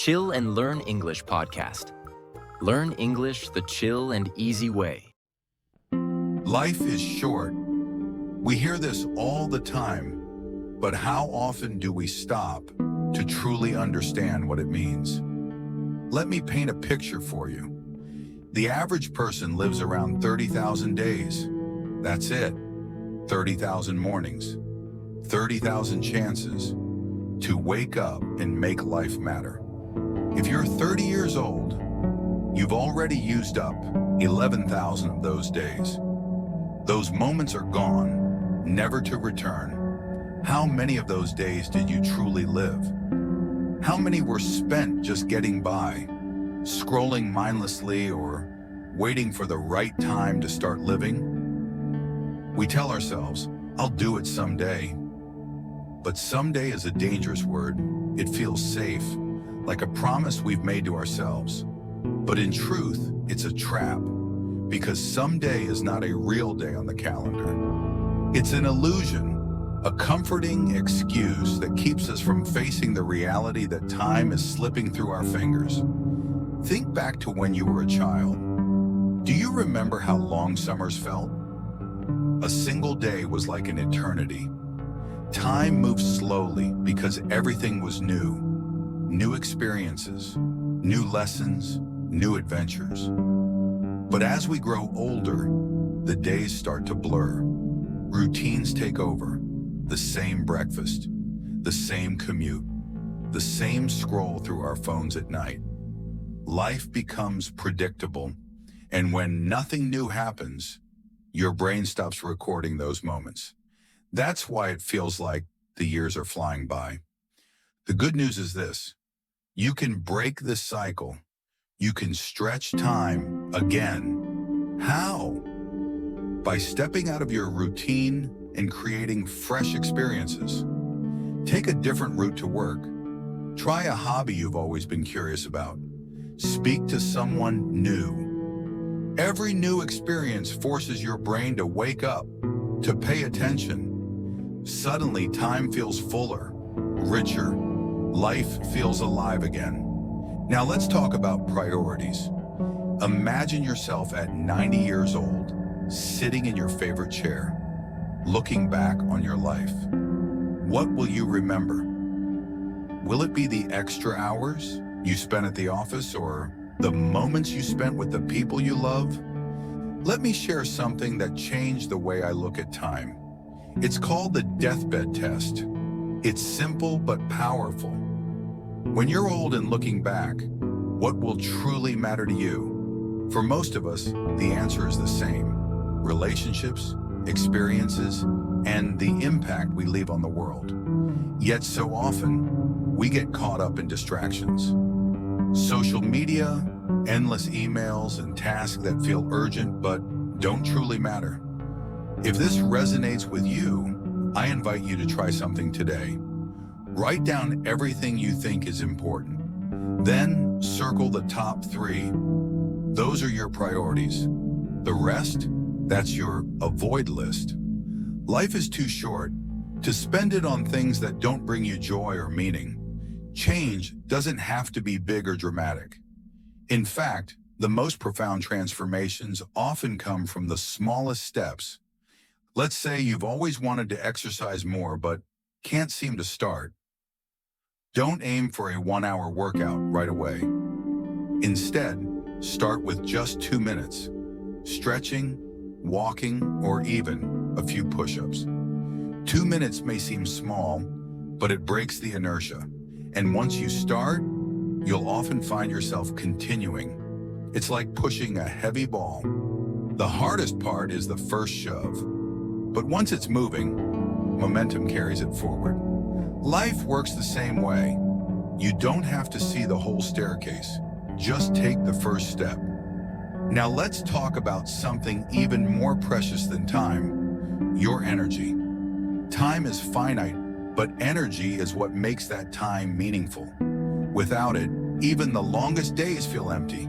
Chill and Learn English podcast. Learn English the chill and easy way. Life is short. We hear this all the time, but how often do we stop to truly understand what it means? Let me paint a picture for you. The average person lives around 30,000 days. That's it. 30,000 mornings, 30,000 chances to wake up and make life matter. If you're 30 years old, you've already used up 11,000 of those days. Those moments are gone, never to return. How many of those days did you truly live? How many were spent just getting by, scrolling mindlessly or waiting for the right time to start living? We tell ourselves, I'll do it someday. But someday is a dangerous word. It feels safe, like a promise we've made to ourselves. But in truth, it's a trap, because someday is not a real day on the calendar. It's an illusion, a comforting excuse that keeps us from facing the reality that time is slipping through our fingers. Think back to when you were a child. Do you remember how long summers felt? A single day was like an eternity. Time moved slowly because everything was new. New experiences, new lessons, new adventures. But as we grow older, the days start to blur. Routines take over. The same breakfast, the same commute, the same scroll through our phones at night. Life becomes predictable, and when nothing new happens, your brain stops recording those moments. That's why it feels like the years are flying by. The good news is this: you can break this cycle. You can stretch time again. How? By stepping out of your routine and creating fresh experiences. Take a different route to work. Try a hobby you've always been curious about. Speak to someone new. Every new experience forces your brain to wake up, to pay attention. Suddenly, time feels fuller, richer. Life feels alive again. Now let's talk about priorities. Imagine yourself at 90 years old, sitting in your favorite chair, looking back on your life. What will you remember? Will it be the extra hours you spent at the office or the moments you spent with the people you love? Let me share something that changed the way I look at time. It's called the deathbed test. It's simple but powerful. When you're old and looking back, what will truly matter to you? For most of us, the answer is the same: relationships, experiences, and the impact we leave on the world. Yet so often, we get caught up in distractions. Social media, endless emails, and tasks that feel urgent but don't truly matter. If this resonates with you, I invite you to try something today. Write down everything you think is important. Then circle the top 3. Those are your priorities. The rest, that's your avoid list. Life is too short to spend it on things that don't bring you joy or meaning. Change doesn't have to be big or dramatic. In fact, the most profound transformations often come from the smallest steps. Let's say you've always wanted to exercise more but can't seem to start. Don't aim for a 1-hour workout right away. Instead, start with just 2 minutes, stretching, walking, or even a few push-ups. 2 minutes may seem small, but it breaks the inertia. And once you start, you'll often find yourself continuing. It's like pushing a heavy ball. The hardest part is the first shove. But once it's moving, momentum carries it forward. Life works the same way. You don't have to see the whole staircase. Just take the first step. Now let's talk about something even more precious than time: your energy. Time is finite, but energy is what makes that time meaningful. Without it, even the longest days feel empty.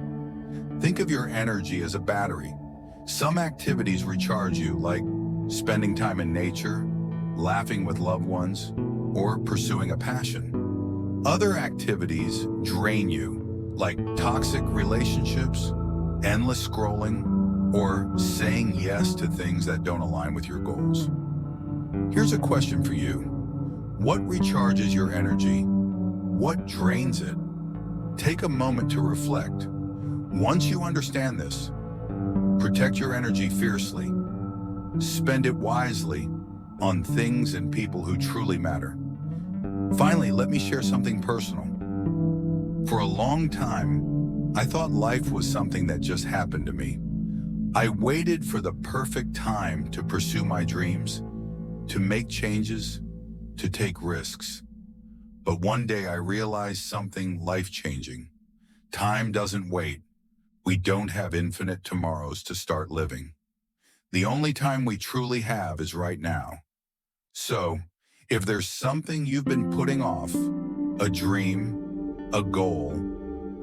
Think of your energy as a battery. Some activities recharge you, like spending time in nature, laughing with loved ones, or pursuing a passion. Other activities drain you, like toxic relationships, endless scrolling, or saying yes to things that don't align with your goals. Here's a question for you. What recharges your energy? What drains it? Take a moment to reflect. Once you understand this, protect your energy fiercely. Spend it wisely on things and people who truly matter. Finally, let me share something personal. For a long time, I thought life was something that just happened to me. I waited for the perfect time to pursue my dreams, to make changes, to take risks. But one day I realized something life-changing. Time doesn't wait. We don't have infinite tomorrows to start living. The only time we truly have is right now. So, if there's something you've been putting off, a dream, a goal,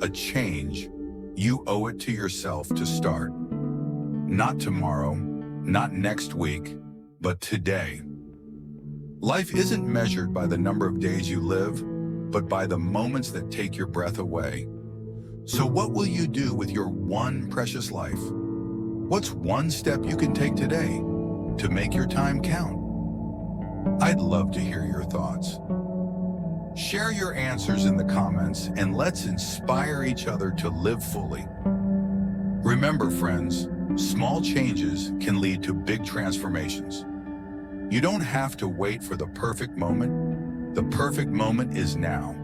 a change, you owe it to yourself to start. Not tomorrow, not next week, but today. Life isn't measured by the number of days you live, but by the moments that take your breath away. So what will you do with your one precious life? What's one step you can take today to make your time count? I'd love to hear your thoughts. Share your answers in the comments and let's inspire each other to live fully. Remember, friends, small changes can lead to big transformations. You don't have to wait for the perfect moment. The perfect moment is now.